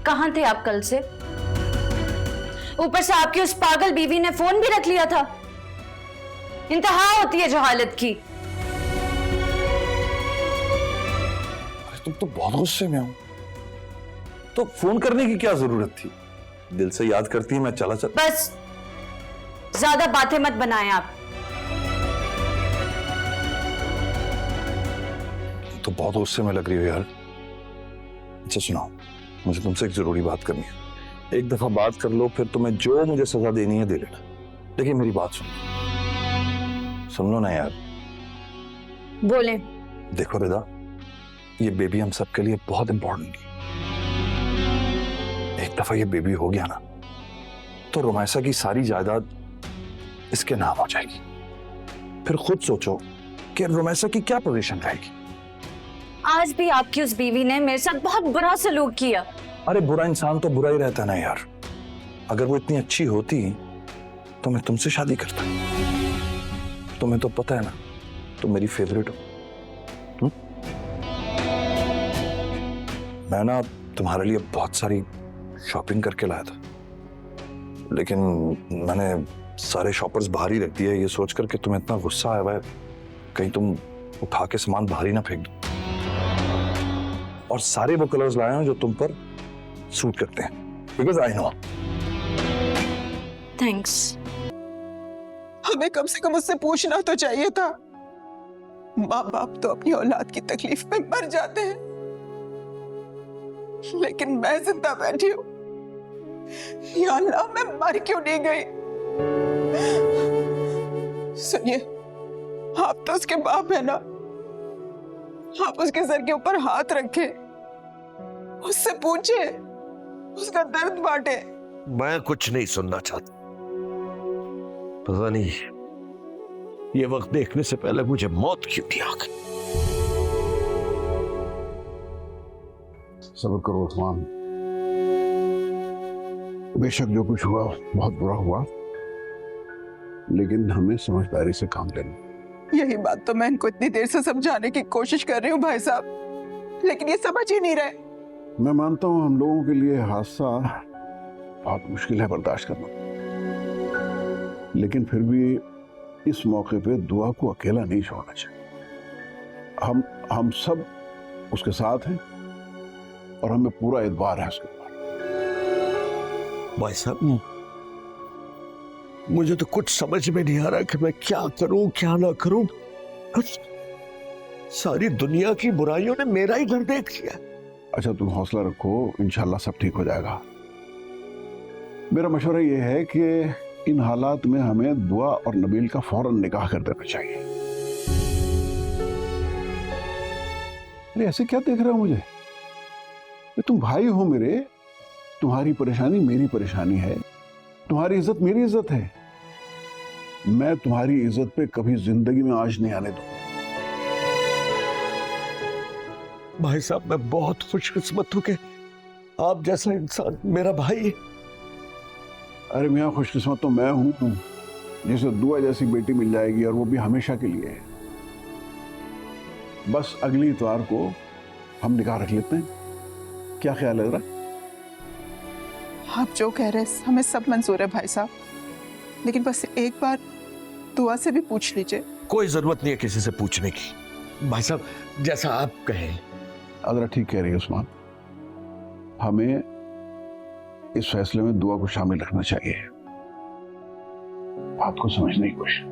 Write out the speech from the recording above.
कहाँ थे आप कल से? ऊपर से आपकी उस पागल बीवी ने फोन भी रख लिया था। इंतहा होती है जहालत की। तुम तो बहुत गुस्से में हो। तो फोन करने की क्या जरूरत थी? दिल से याद करती है, मैं चला। बस ज्यादा बातें मत बनाएं आप। तो बहुत गुस्से में लग रही हो यार। अच्छा सुनाओ, मुझे तुमसे एक जरूरी बात करनी है। एक दफा बात कर लो, फिर तुम्हें जो मुझे सजा देनी है दे लेना। लेकिन मेरी बात सुन लो ना यार। बोले। देखो रिदा, ये बेबी हम सबके लिए बहुत इंपॉर्टेंट है। एक दफा ये बेबी हो गया ना, तो रोमाइसा की सारी जायदाद इसके नाम हो जाएगी। फिर खुद सोचो कि रोमाइसा की क्या पोजीशन रहेगी। आज भी आपकी उस बीवी ने मेरे साथ बहुत बुरा सलूक किया। अरे बुरा इंसान तो बुरा ही रहता ना यार। अगर वो इतनी अच्छी होती तो मैं तुमसे शादी करता। तुम्हें तो पता है ना, तुम मेरी फेवरेट हो। मैं ना तुम्हारे लिए बहुत सारी शॉपिंग करके लाया था, लेकिन मैंने सारे शॉपर्स बाहर ही रख दिए, ये सोचकर कि तुम्हें इतना गुस्सा आया है कहीं तुम उठा के सामान बाहर ही ना फेंक दो। और सारे वो कलर्स लाए हैं जो तुम पर सूट करते हैं, बिकॉज आई नो। थैंक्स। हमें कम से कम उससे पूछना तो चाहिए था। माँ बाप तो अपनी औलाद की तकलीफ में मर जाते हैं, लेकिन मैं जिंदा बैठी हूं। या अल्लाह, मैं मर क्यों नहीं गई? सुनिए, आप तो उसके बाप है ना, आप उसके सर के ऊपर हाथ रखे, उससे पूछे, उसका दर्द बांटे। मैं कुछ नहीं सुनना चाहता। पता नहीं ये वक्त देखने से पहले मुझे मौत क्यों नहीं आ गई। सब्र करो उस्मान। बेशक जो कुछ हुआ बहुत बुरा हुआ, लेकिन हमें समझदारी से काम लेना। यही बात तो मैं इनको इतनी देर से समझाने की कोशिश कर रही हूँ भाई साहब, लेकिन ये समझ ही नहीं रहे। मैं मानता हूँ हम लोगों के लिए हादसा बहुत मुश्किल है बर्दाश्त करना, लेकिन फिर भी इस मौके पे दुआ को अकेला नहीं छोड़ना चाहिए। हम सब उसके साथ हैं और हमें पूरा एतबार है उसके ऊपर। भाई साहब, मुझे तो कुछ समझ में नहीं आ रहा कि मैं क्या करूं क्या ना करूं। सारी दुनिया की बुराइयों ने मेरा ही घर देख लिया। अच्छा तुम हौसला रखो, इंशाल्लाह सब ठीक हो जाएगा। मेरा मशवरा यह है कि इन हालात में हमें दुआ और नबील का फौरन निकाह कर देना चाहिए। अरे ऐसे क्या देख रहे हो मुझे? तुम भाई हो मेरे, तुम्हारी परेशानी मेरी परेशानी है, तुम्हारी इज्जत मेरी इज्जत है। मैं तुम्हारी इज्जत पे कभी जिंदगी में आंच नहीं आने दूंगा। भाई साहब, मैं बहुत खुशकिस्मत हूं कि आप जैसा इंसान मेरा भाई है। अरे मियाँ, खुशकिस्मत तो मैं हूं जिसे दुआ जैसी बेटी मिल जाएगी, और वो भी हमेशा के लिए। बस अगली इतवार को हम निकाह रख लेते हैं, क्या ख्याल है? आप जो कह रहे हैं हमें सब मंजूर है भाई साहब, लेकिन बस एक बार दुआ से भी पूछ लीजिए। कोई जरूरत नहीं है किसी से पूछने की। भाई साहब, जैसा आप कहें। अगर ठीक कह रही है उस्मान, हमें इस फैसले में दुआ को शामिल रखना चाहिए। बात को समझने की कोशिश।